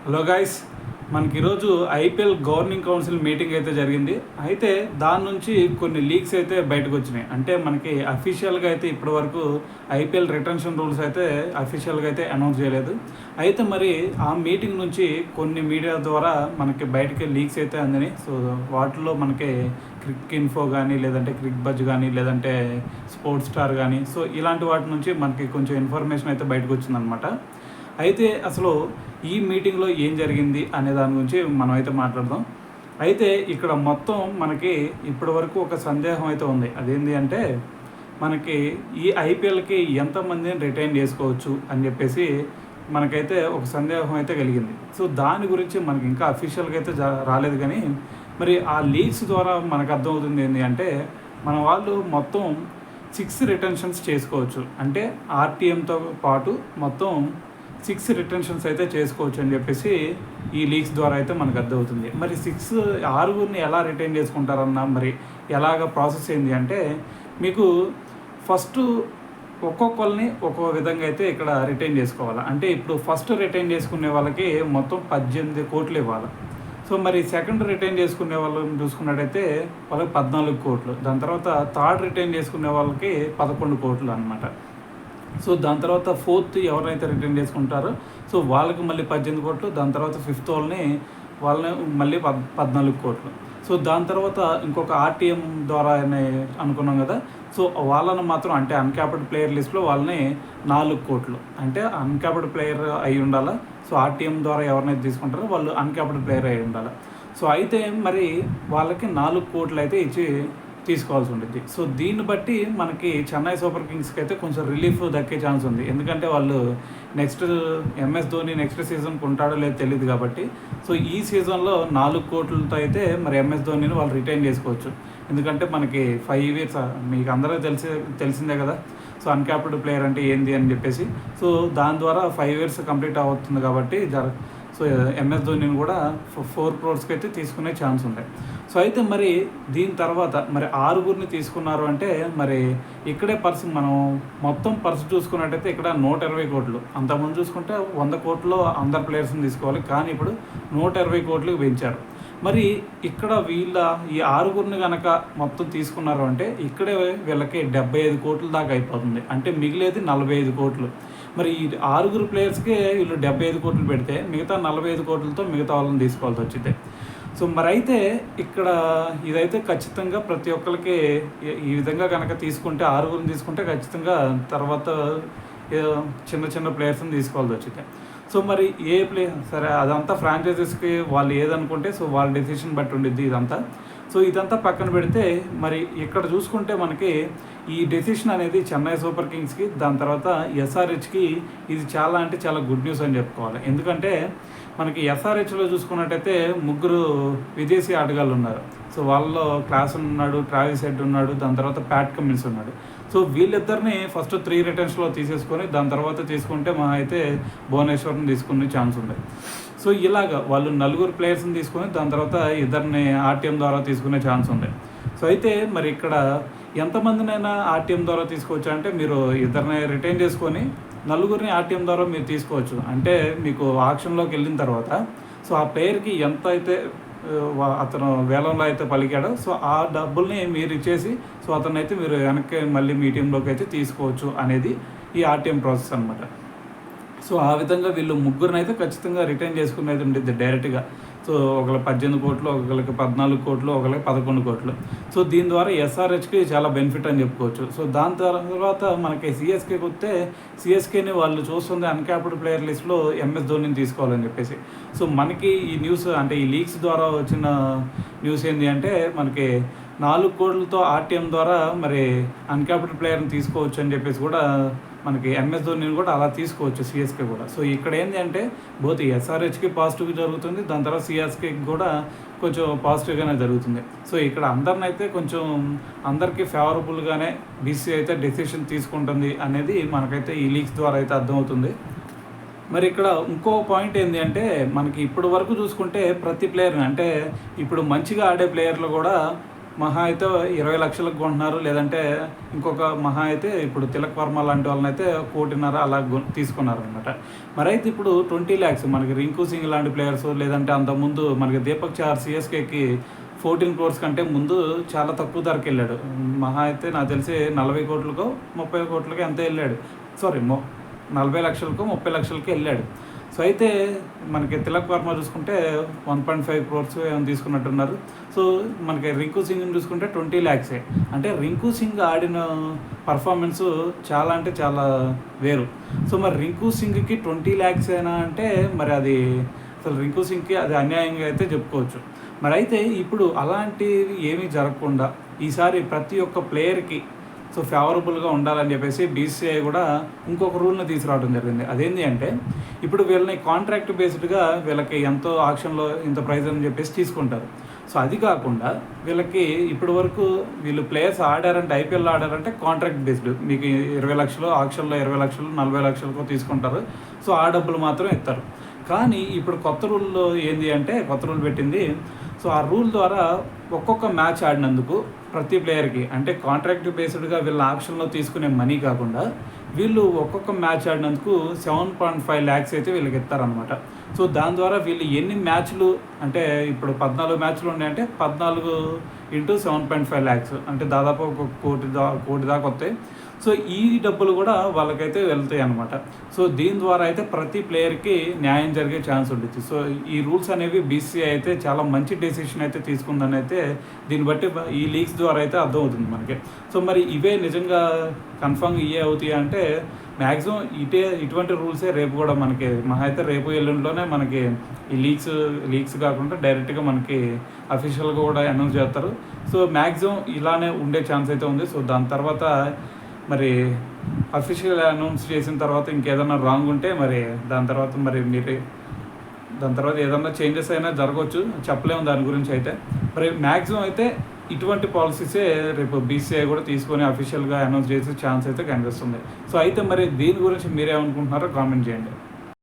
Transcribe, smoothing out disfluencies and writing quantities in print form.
Hello guys, మనకి ఈరోజు IPL governing council meeting అయితే జరిగింది. అయితే దాని నుంచి కొన్ని లీక్స్ అయితే బయటకు వచ్చినాయి. అంటే మనకి అఫీషియల్గా అయితే ఇప్పటివరకు ఐపీఎల్ రిటెన్షన్ రూల్స్ అయితే అఫీషియల్గా అయితే అనౌన్స్ చేయలేదు. అయితే మరి ఆ మీటింగ్ నుంచి కొన్ని మీడియా ద్వారా మనకి బయటకి లీక్స్ అయితే అందినాయి. సో వాటిలో మనకి క్రిక్ ఇన్ఫో కానీ, లేదంటే క్రిక్ బజ్ కానీ, లేదంటే స్పోర్ట్స్ స్టార్ కానీ, సో ఇలాంటి వాటి నుంచి మనకి కొంచెం ఇన్ఫర్మేషన్ అయితే బయటకు వచ్చిందనమాట. అయితే అసలు ఈ మీటింగ్లో ఏం జరిగింది అనే దాని గురించి మనం అయితే మాట్లాడదాం. అయితే ఇక్కడ మొత్తం మనకి ఇప్పటి వరకు ఒక సందేహం అయితే ఉంది. అదేంటి అంటే మనకి ఈ ఐపీఎల్కి ఎంతమందిని రిటైన్ చేసుకోవచ్చు అని చెప్పేసి మనకైతే ఒక సందేహం అయితే కలిగింది. సో దాని గురించి మనకి ఇంకా అఫీషియల్గా అయితే రాలేదు. కానీ మరి ఆ లీక్స్ ద్వారా మనకు అర్థమవుతుంది ఏంటి అంటే మన వాళ్ళు మొత్తం 6 రిటెన్షన్స్ చేసుకోవచ్చు. అంటే ఆర్టీఎంతో పాటు మొత్తం 6 రిటెన్షన్స్ అయితే చేసుకోవచ్చు అని చెప్పేసి ఈ లీక్స్ ద్వారా అయితే మనకు అర్థమవుతుంది. మరి 6 ఎలా రిటైన్ చేసుకుంటారన్న మరి ఎలాగ ప్రాసెస్ ఏంటి అంటే మీకు ఫస్ట్ ఒక్కొక్కరిని ఒక్కో విధంగా అయితే ఇక్కడ రిటైన్ చేసుకోవాలి. అంటే ఇప్పుడు ఫస్ట్ రిటైన్ చేసుకునే వాళ్ళకి మొత్తం 18 కోట్లు ఇవ్వాలి. సో మరి సెకండ్ రిటైన్ చేసుకునే వాళ్ళని చూసుకున్నట్టయితే వాళ్ళకి 14 కోట్లు. దాని తర్వాత థర్డ్ రిటైన్ చేసుకునే వాళ్ళకి 11 కోట్లు అనమాట. సో దాని తర్వాత ఫోర్త్ ఎవరైతే రిటర్న్ చేసుకుంటారో సో వాళ్ళకి మళ్ళీ 18 కోట్లు. దాని తర్వాత ఫిఫ్త్ వాళ్ళని మళ్ళీ 14 కోట్లు. సో దాని తర్వాత ఇంకొక ఆర్టీఎం ద్వారా అనుకున్నాం కదా, సో వాళ్ళని మాత్రం అంటే అన్క్యాప్డ్ ప్లేయర్ లిస్ట్లో వాళ్ళని 4 కోట్లు. అంటే అన్క్యాప్డ్ ప్లేయర్ అయి ఉండాలి. సో ఆర్టీఎం ద్వారా ఎవరినైతే తీసుకుంటారో వాళ్ళు అన్క్యాప్డ్ ప్లేయర్ అయి ఉండాలి. సో అయితే మరి వాళ్ళకి 4 కోట్లు అయితే ఇచ్చి తీసుకోవాల్సి ఉంటుంది. సో దీన్ని బట్టి మనకి చెన్నై సూపర్ కింగ్స్కి అయితే కొంచెం రిలీఫ్ దక్కే ఛాన్స్ ఉంది. ఎందుకంటే వాళ్ళు నెక్స్ట్ ఎంఎస్ ధోని నెక్స్ట్ సీజన్కి ఉంటాడో లేదో తెలియదు కాబట్టి సో ఈ సీజన్లో 4 కోట్లతో అయితే మరి ఎంఎస్ ధోనిని వాళ్ళు రిటైన్ చేసుకోవచ్చు. ఎందుకంటే మనకి 5 ఇయర్స్ మీకు అందరూ తెలిసిందే కదా, సో అన్క్యాప్డ్ ప్లేయర్ అంటే ఏంది అని చెప్పేసి. సో దాని ద్వారా 5 ఇయర్స్ కంప్లీట్ అవుతుంది కాబట్టి సో ఎంఎస్ ధోనిని కూడా 4 crores అయితే తీసుకునే ఛాన్స్ ఉంటాయి. సో అయితే మరి దీని తర్వాత మరి 6 తీసుకున్నారు అంటే మరి ఇక్కడే మనం మొత్తం చూసుకున్నట్టయితే ఇక్కడ 120 కోట్లు. అంతకుముందు చూసుకుంటే 100 కోట్లు అందరు ప్లేయర్స్ని తీసుకోవాలి, కానీ ఇప్పుడు 120 కోట్లకు పెంచారు. మరి ఇక్కడ ఈ 6 కనుక మొత్తం తీసుకున్నారు అంటే ఇక్కడే వీళ్ళకి 75 కోట్ల దాకా అయిపోతుంది. అంటే మిగిలేది 45 కోట్లు. మరి ఈ 6 ప్లేయర్స్కి వీళ్ళు 75 కోట్లు పెడితే మిగతా 45 కోట్లతో మిగతా వాళ్ళని తీసుకోవాల్సి వచ్చింది. సో మరి అయితే ఇక్కడ ఇదైతే ఖచ్చితంగా ప్రతి ఒక్కరికి ఈ విధంగా కనుక తీసుకుంటే 6 తీసుకుంటే ఖచ్చితంగా తర్వాత చిన్న ప్లేయర్స్ని తీసుకోవాల్సి వచ్చింది. సో మరి ఏ సరే అదంతా ఫ్రాంచైజెస్కి వాళ్ళు ఏదనుకుంటే సో వాళ్ళ డెసిషన్ బట్టి ఉండిద్ది ఇదంతా. సో ఇదంతా పక్కన పెడితే మరి ఇక్కడ చూసుకుంటే మనకి ఈ డెసిషన్ అనేది చెన్నై సూపర్ కింగ్స్కి, దాని తర్వాత ఎస్ఆర్హెచ్కి ఇది చాలా అంటే చాలా గుడ్ న్యూస్ అని చెప్పుకోవాలి. ఎందుకంటే మనకి ఎస్ఆర్హెచ్లో చూసుకున్నట్టయితే 3 విదేశీ ఆటగాళ్ళు ఉన్నారు. సో వాళ్ళలో క్లాసన్ ఉన్నాడు, ట్రావిస్ హెడ్ ఉన్నాడు, దాని తర్వాత ప్యాట్ కమిన్స్ ఉన్నాడు. సో వీళ్ళిద్దరిని ఫస్ట్ 3 రిటర్న్స్లో తీసేసుకొని దాని తర్వాత తీసుకుంటే మా అయితే భువనేశ్వర్ని తీసుకునే ఛాన్స్ ఉంది. సో ఇలాగ వాళ్ళు 4 ప్లేయర్స్ని తీసుకొని దాని తర్వాత ఇద్దరిని ఆర్టీఎం ద్వారా తీసుకునే ఛాన్స్ ఉంది. సో అయితే మరి ఇక్కడ ఎంతమందినైనా ఆర్టీఎం ద్వారా తీసుకోవచ్చు అంటే మీరు ఇద్దరిని రిటైన్ చేసుకొని 4 ఆర్టీఎం ద్వారా మీరు తీసుకోవచ్చు. అంటే మీకు ఆక్షన్లోకి వెళ్ళిన తర్వాత సో ఆ ప్లేయర్కి ఎంత అయితే అతను వేలంలో అయితే పలికాడో సో ఆ డబ్బుల్ని మీరు ఇచ్చేసి సో అతను అయితే మీరు వెనక్కి మళ్ళీ మీ టీంలోకి అయితే తీసుకోవచ్చు అనేది ఈ ఆర్టీఎం ప్రాసెస్ అనమాట. సో ఆ విధంగా వీళ్ళు 3 అయితే ఖచ్చితంగా రిటైన్ చేసుకునేది ఉంటుంది డైరెక్ట్గా. సో ఒకళ్ళకి 18 కోట్లు, ఒకళ్ళకి 14 కోట్లు, ఒకళ్ళకి 11 కోట్లు. సో దీని ద్వారా ఎస్ఆర్హెచ్కి చాలా బెనిఫిట్ అని చెప్పుకోవచ్చు. సో దాని తర్వాత మనకి సిఎస్కేకి వస్తే సిఎస్కేని వాళ్ళు చూస్తుంది అన్క్యాప్డ్ ప్లేయర్ లిస్ట్లో ఎంఎస్ ధోనిని తీసుకోవాలని చెప్పేసి. సో మనకి ఈ న్యూస్ అంటే ఈ లీక్స్ ద్వారా వచ్చిన న్యూస్ ఏంటి అంటే మనకి 4 కోట్లతో ఆర్టీఎం ద్వారా మరి అన్క్యాప్డ్ ప్లేయర్ని తీసుకోవచ్చు అని చెప్పేసి కూడా మనకి ఎంఎస్ ధోనిని కూడా అలా తీసుకోవచ్చు సిఎస్కే కూడా. సో ఇక్కడ ఏంటి అంటే బోత్ ఎస్ఆర్హెచ్కి పాజిటివ్గా జరుగుతుంది, దాని తర్వాత సిఎస్కేకి కూడా కొంచెం పాజిటివ్గానే జరుగుతుంది. సో ఇక్కడ అందరినైతే కొంచెం అందరికీ ఫేవరబుల్గానే బీసీ అయితే డెసిషన్ తీసుకుంటుంది అనేది మనకైతే ఈ లీక్స్ ద్వారా అయితే అర్థమవుతుంది. మరి ఇక్కడ ఇంకో పాయింట్ ఏంటి అంటే మనకి ఇప్పుడు వరకు చూసుకుంటే ప్రతి ప్లేయర్ని అంటే ఇప్పుడు మంచిగా ఆడే ప్లేయర్లు కూడా మహా అయితే 20 లక్షలకు కొంటున్నారు, లేదంటే ఇంకొక మహా అయితే ఇప్పుడు తిలక్ వర్మ లాంటి వాళ్ళనైతే 1,50,00,000 అలా తీసుకున్నారనమాట. మరైతే ఇప్పుడు 20 lakhs మనకి రింకు సింగ్ లాంటి ప్లేయర్స్, లేదంటే అంతకుముందు మనకి దీపక్ చహర్ సిఎస్కేకి 14 crores కంటే ముందు చాలా తక్కువ ధరకి వెళ్ళాడు. మహా అయితే నాకు తెలిసి 40 కోట్లకో 30 కోట్లకో ఎంతో వెళ్ళాడు. సారీ 40 లక్షలకో 30 లక్షలకో వెళ్ళాడు. సో అయితే మనకి తిలక్ వర్మ చూసుకుంటే 1.5 crores ఏమో తీసుకున్నట్టున్నారు. సో మనకి రింకు సింగ్ని చూసుకుంటే 20 lakhs. అంటే రింకు సింగ్ ఆడిన పర్ఫార్మెన్స్ చాలా అంటే చాలా వేరు. సో మరి రింకు సింగ్కి 20 lakhs అయినా అంటే మరి అది అసలు రింకు సింగ్కి అది అన్యాయంగా అయితే చెప్పుకోవచ్చు. మరి అయితే ఇప్పుడు అలాంటివి ఏమీ జరగకుండా ఈసారి ప్రతి ఒక్క ప్లేయర్కి సో ఫేవరబుల్గా ఉండాలని చెప్పేసి బీసీఐ కూడా ఇంకొక రూల్ని తీసుకురావడం జరిగింది. అదేంటి అంటే ఇప్పుడు వీళ్ళని కాంట్రాక్ట్ బేస్డ్గా వీళ్ళకి ఎంతో ఆక్షన్లో ఇంత ప్రైజ్ అని చెప్పేసి తీసుకుంటారు. సో అది కాకుండా వీళ్ళకి ఇప్పటి వరకు వీళ్ళు ప్లేయర్స్ ఆడారంటే ఐపీఎల్ ఆడారంటే కాంట్రాక్ట్ బేస్డ్, మీకు 20 లక్షలు ఆక్షన్లో 20 లక్షలు 40 లక్షలకు తీసుకుంటారు. సో ఆ డబ్బులు మాత్రం ఇస్తారు. కానీ ఇప్పుడు కొత్త రూల్లో ఏంటి అంటే కొత్త రూల్ పెట్టింది. సో ఆ రూల్ ద్వారా ఒక్కొక్క మ్యాచ్ ఆడినందుకు ప్రతి ప్లేయర్కి అంటే కాంట్రాక్ట్ బేస్డ్గా వీళ్ళ ఆప్షన్లో తీసుకునే మనీ కాకుండా వీళ్ళు ఒక్కొక్క మ్యాచ్ ఆడినందుకు 7.5 lakhs అయితే వీళ్ళకి ఇస్తారనమాట. సో దాని ద్వారా వీళ్ళు ఎన్ని మ్యాచ్లు అంటే ఇప్పుడు 14 మ్యాచ్లు ఉన్నాయంటే 14 × 7.5 lakhs అంటే దాదాపు ఒక కోటి దాకా వస్తాయి. సో ఈ డబ్బులు కూడా వాళ్ళకైతే వెళ్తాయి అనమాట. సో దీని ద్వారా అయితే ప్రతి ప్లేయర్కి న్యాయం జరిగే ఛాన్స్ ఉంటుంది. సో ఈ రూల్స్ అనేవి బీసీఐ అయితే చాలా మంచి డెసిషన్ అయితే తీసుకుందని అయితే దీన్ని బట్టి ఈ లీగ్స్ ద్వారా అయితే అర్థమవుతుంది మనకి. సో మరి ఇవే నిజంగా కన్ఫర్మ్ ఇవే అవుతాయి అంటే మ్యాక్సిమం ఇటువంటి రూల్సే రేపు కూడా మనకి మహా అయితే రేపు ఎల్లుండిలోనే మనకి ఈ లీగ్స్ కాకుండా డైరెక్ట్గా మనకి అఫీషియల్గా కూడా అనౌన్స్ చేస్తారు. సో మ్యాక్సిమం ఇలానే ఉండే ఛాన్స్ అయితే ఉంది. సో దాని తర్వాత మరి అఫీషియల్ అనౌన్స్ చేసిన తర్వాత ఇంకేదన్నా రాంగ్ ఉంటే మరి దాని తర్వాత ఏదన్నా చేంజెస్ అయినా జరగవచ్చు, చెప్పలేము దాని గురించి అయితే. మరి మ్యాక్సిమం అయితే ఇటువంటి పాలసీసే రేపు బీసీఐ కూడా తీసుకొని అఫీషియల్గా అనౌన్స్ చేసే ఛాన్స్ అయితే కనిపిస్తుంది. సో అయితే మరి దీని గురించి మీరేమనుకుంటున్నారో కామెంట్ చేయండి.